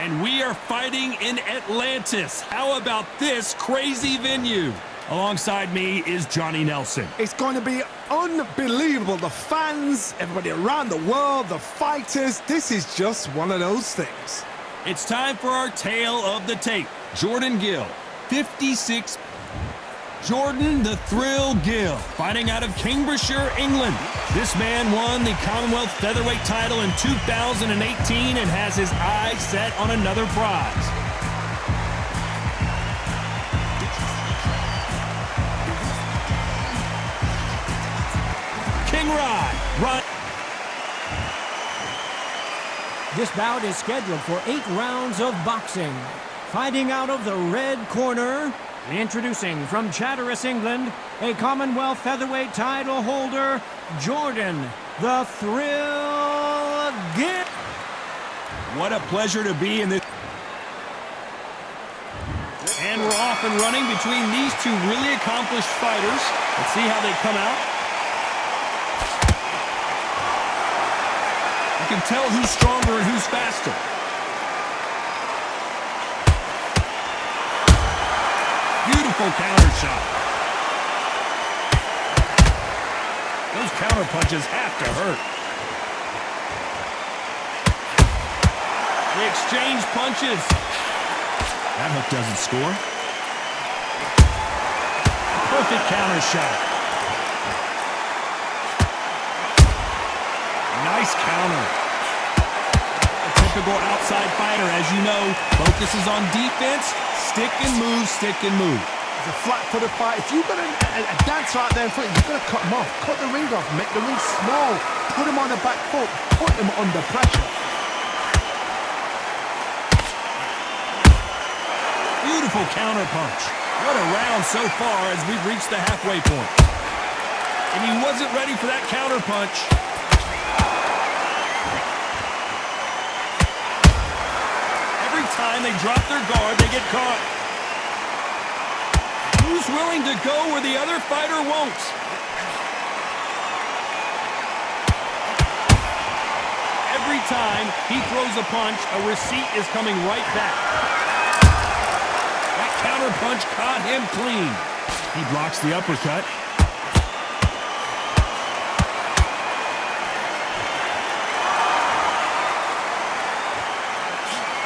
And we are fighting in Atlantis. How about this crazy venue? Alongside me is Johnny Nelson. It's going to be unbelievable. The fans, everybody around the world, the fighters. This is just one of those things. It's time for our tale of the tape. Jordan Gill, 56. Jordan the Thrill Gill, fighting out of Cambridgeshire, England. This man won the Commonwealth Featherweight title in 2018 and has his eyes set on another prize. King Rod. This bout is scheduled for 8 rounds of boxing. Fighting out of the red corner, introducing from Chatteris, England, a Commonwealth Featherweight title holder, Jordan the Thrill Gill. What a pleasure to be in this. And we're off and running between these two really accomplished fighters. Let's see how they come out. You can tell who's stronger and who's faster. Beautiful counter shot. Those counter punches have to hurt. They exchange punches. That hook doesn't score. Perfect counter shot. Nice counter. A typical outside fighter, as you know, focuses on defense. Stick and move, stick and move. It's a flat-footed fight. If you've got a dancer out there in front, you've got to cut him off. Cut the ring off, make the ring small. Put him on the back foot, put him under pressure. Beautiful counter punch. What a round so far as we've reached the halfway point. And he wasn't ready for that counter punch. Every time they drop their guard, they get caught. Who's willing to go where the other fighter won't? Every time he throws a punch, a receipt is coming right back. That counter punch caught him clean. He blocks the uppercut.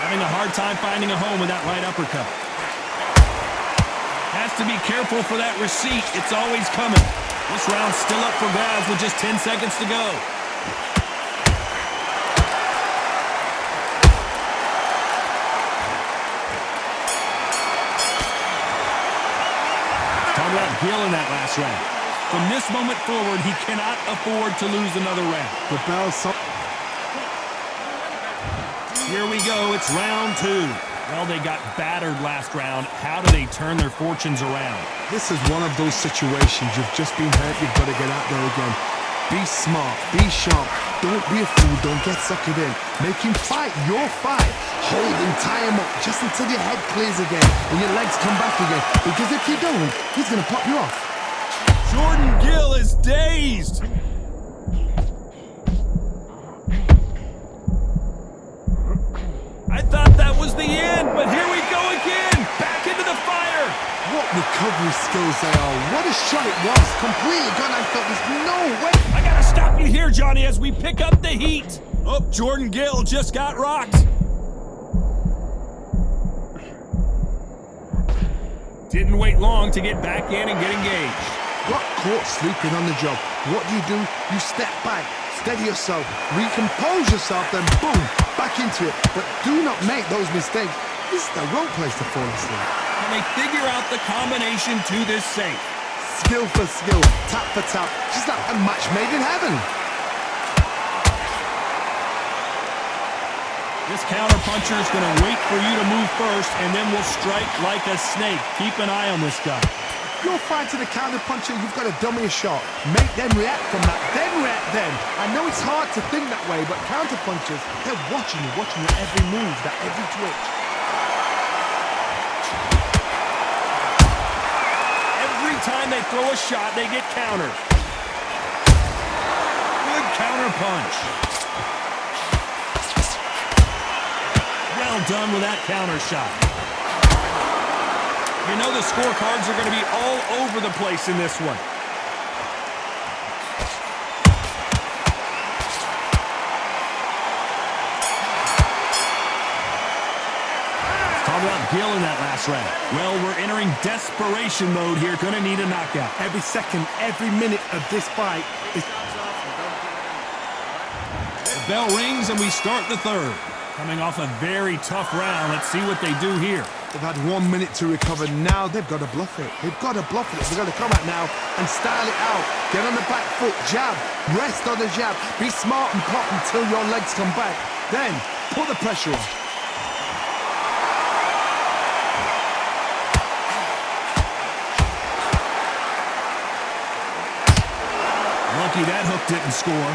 Having a hard time finding a home with that right uppercut. Has to be careful for that receipt. It's always coming. This round's still up for grabs with just 10 seconds to go. Talk about Gill in that last round. From this moment forward, he cannot afford to lose another round. The bell's up. Here we go, it's round 2. Well, they got battered last round. How do they turn their fortunes around? This is one of those situations. You've just been hurt, you've got to get out there again. Be smart, be sharp. Don't be a fool, don't get suckered in. Make him fight your fight. Hold him, tie him up, just until your head clears again and your legs come back again. Because if you don't, he's going to pop you off. Jordan Gill is dazed. I thought that was the end, but here we go again. Back into the fire. What recovery skills they are. What a shot it was. Completely gone. I thought there's no way. I gotta stop you here, Johnny, as we pick up the heat. Oh, Jordan Gill just got rocked. Didn't wait long to get back in and get engaged. Got caught sleeping on the job. What do? You step back, steady yourself, recompose yourself, then boom, back into it. But do not make those mistakes. This is the wrong place to fall asleep. And they figure out the combination to this safe. Skill for skill, tap for tap, just like a match made in heaven. This counter-puncher is going to wait for you to move first, and then will strike like a snake. Keep an eye on this guy. You're fighting a counter-puncher, you've got to dummy a shot. Make them react from that, then react then. I know it's hard to think that way, but counter-punchers, they're watching your every move, that every twitch. Every time they throw a shot, they get countered. Good counter punch. Well done with that counter shot. You know the scorecards are going to be all over the place in this one. Talk about Gill in that last round. Well, we're entering desperation mode here. Going to need a knockout. Every second, every minute of this fight is... The bell rings and we start the third. Coming off a very tough round. Let's see what they do here. They've had 1 minute to recover. Now they've got to bluff it. They've got to bluff it. They've got to come out now and style it out. Get on the back foot, jab, rest on the jab. Be smart and pop until your legs come back. Then put the pressure on. Lucky that hook didn't score.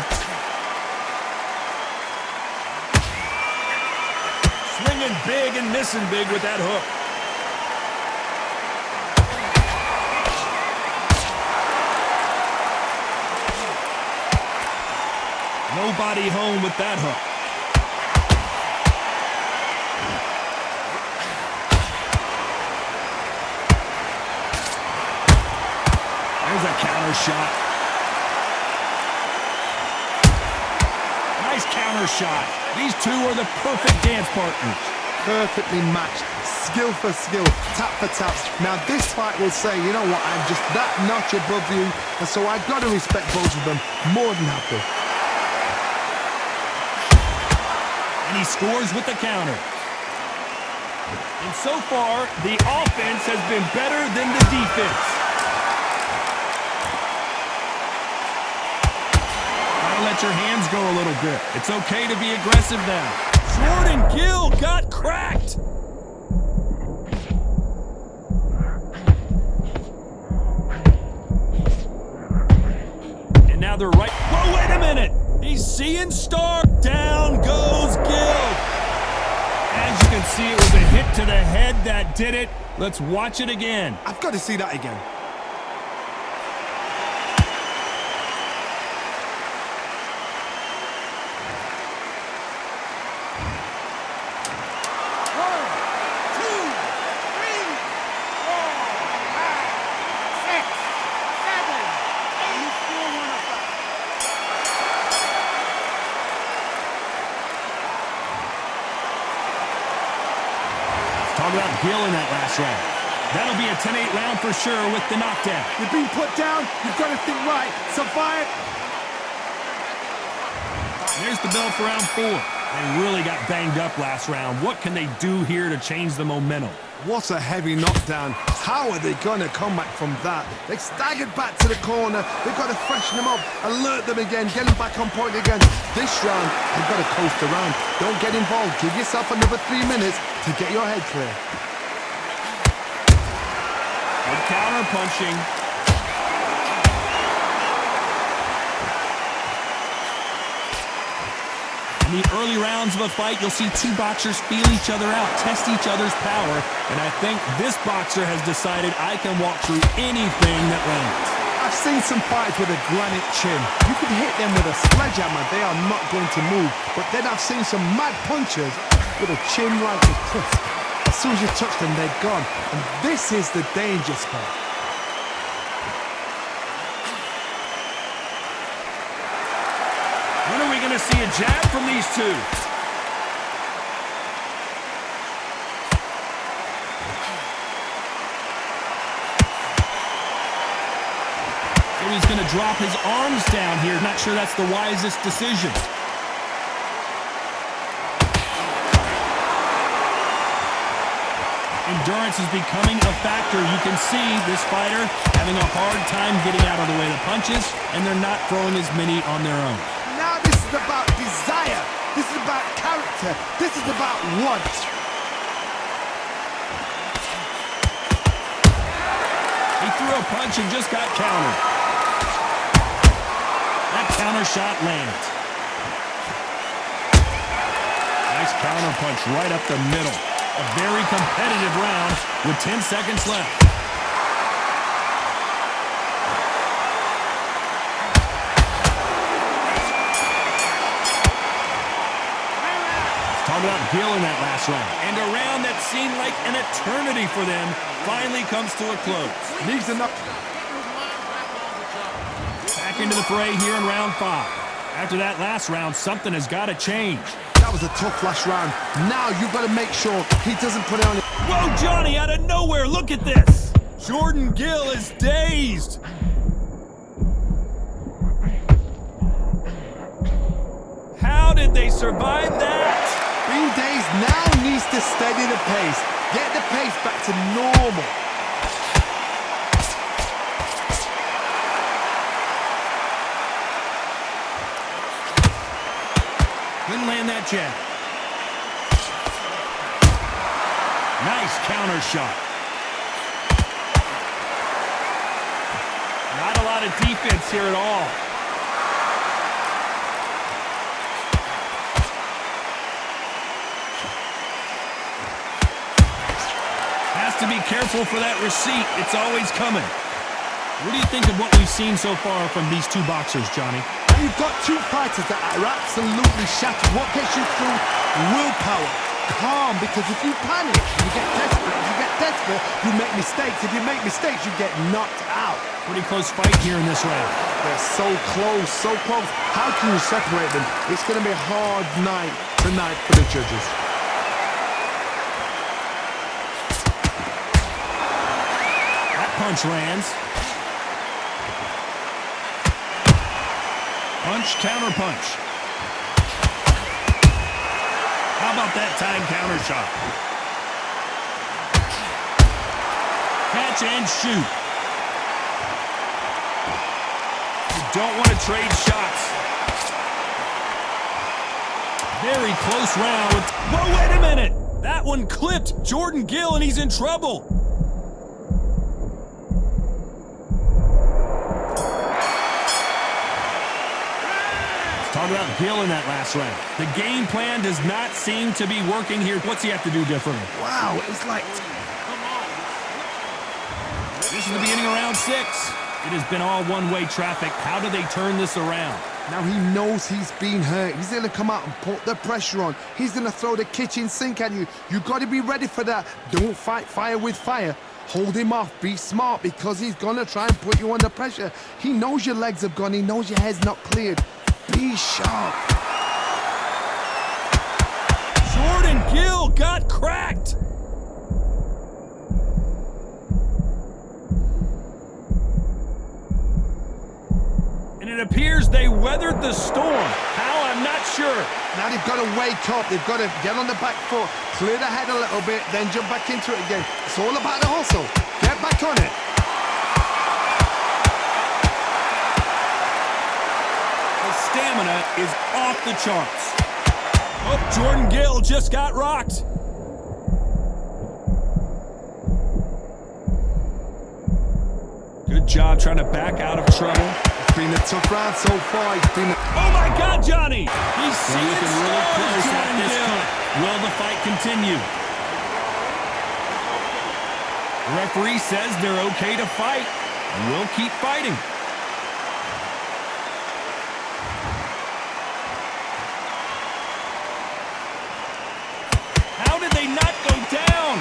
Swinging big and missing big with that hook. Nobody home with that hook. There's a counter shot. Nice counter shot. These two are the perfect dance partners. Perfectly matched, skill for skill, tap for tap. Now this fight will say, you know what, I'm just that notch above you, and so I've got to respect both of them more than happy. And he scores with the counter. And so far, the offense has been better than the defense. Let your hands go a little bit. It's okay to be aggressive now. Jordan Gill got cracked. And now they're right. Whoa, wait a minute. He's seeing stars. Down goes Gill. As you can see, it was a hit to the head that did it. Let's watch it again. I've got to see that again. Talk about Gill in that last round. That'll be a 10-8 round for sure with the knockdown. You've been put down. You've got to think right. Survive. There's the bell for round 4. They really got banged up last round. What can they do here to change the momentum? What a heavy knockdown. How are they going to come back from that? They staggered back to the corner. They've got to freshen them up, alert them again, get them back on point again. This round, they've got to coast around. Don't get involved. Give yourself another 3 minutes to get your head clear. Good counter punching. In the early rounds of a fight, you'll see two boxers feel each other out, test each other's power, and I think this boxer has decided I can walk through anything that lands. I've seen some fights with a granite chin. You can hit them with a sledgehammer, they are not going to move. But then I've seen some mad punchers with a chin like a crisp. As soon as you touch them, they're gone. And this is the danger spot. When are we going to see a jab from these two? So he's going to drop his arms down here. Not sure that's the wisest decision. Endurance is becoming a factor. You can see this fighter having a hard time getting out of the way of the punches, and they're not throwing as many on their own. Now this is about desire. This is about character. This is about want. He threw a punch and just got countered. That counter shot lands. Nice counter punch right up the middle. A very competitive round with 10 seconds left. Talk talking about Gill in that last round. And a round that seemed like an eternity for them finally comes to a close. Needs enough. Back into the fray here in round 5. After that last round, something has got to change. That was a tough last round. Now you've got to make sure he doesn't put it on. Whoa, Johnny, out of nowhere, look at this. Jordan Gill is dazed. How did they survive that? Being dazed now needs to steady the pace. Get the pace back to normal. Couldn't land that jab. Nice counter shot. Not a lot of defense here at all. Has to be careful for that receipt. It's always coming. What do you think of what we've seen so far from these two boxers, Johnny? You've got two fighters that are absolutely shattered. What gets you through? Willpower. Calm, because if you panic, you get desperate. If you get desperate, you make mistakes. If you make mistakes, you get knocked out. Pretty close fight here in this round. They're so close, so close. How can you separate them? It's going to be a hard night tonight for the judges. That punch lands. Punch, counter punch. How about that time counter shot? Catch and shoot. You don't want to trade shots. Very close round. Whoa, wait a minute. That one clipped Jordan Gill, and he's in trouble. Talk about Gill in that last round. The game plan does not seem to be working here. What's he have to do differently? Wow, it was like... This is the beginning of round 6. It has been all one-way traffic. How do they turn this around? Now he knows he's been hurt. He's going to come out and put the pressure on. He's going to throw the kitchen sink at you. You got to be ready for that. Don't fight fire with fire. Hold him off. Be smart, because he's going to try and put you under pressure. He knows your legs have gone. He knows your head's not cleared. Be sharp. Jordan Gill got cracked. And it appears they weathered the storm. How? I'm not sure. Now they've got to wake up. They've got to get on the back foot, clear the head a little bit, then jump back into it again. It's all about the hustle. Get back on it. Stamina is off the charts. Oh, Jordan Gill just got rocked. Good job trying to back out of trouble. It's been a tough round so far. Oh my God, Johnny! He's looking really close at this cut. Will the fight continue? The referee says they're okay to fight, and we'll keep fighting. How did they not go down?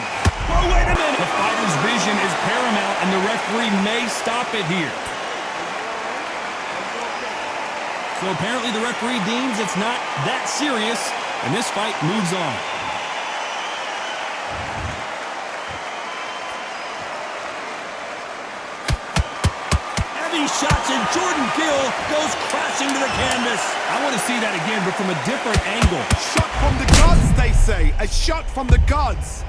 Oh, wait a minute! The fighter's vision is paramount, and the referee may stop it here. So apparently the referee deems it's not that serious, and this fight moves on. Heavy shots, and Jordan Gill goes crashing to the canvas. I want to see that again, but from a different angle. Shot from the gods, they say. A shot from the gods.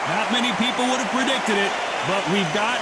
Not many people would have predicted it, but we've got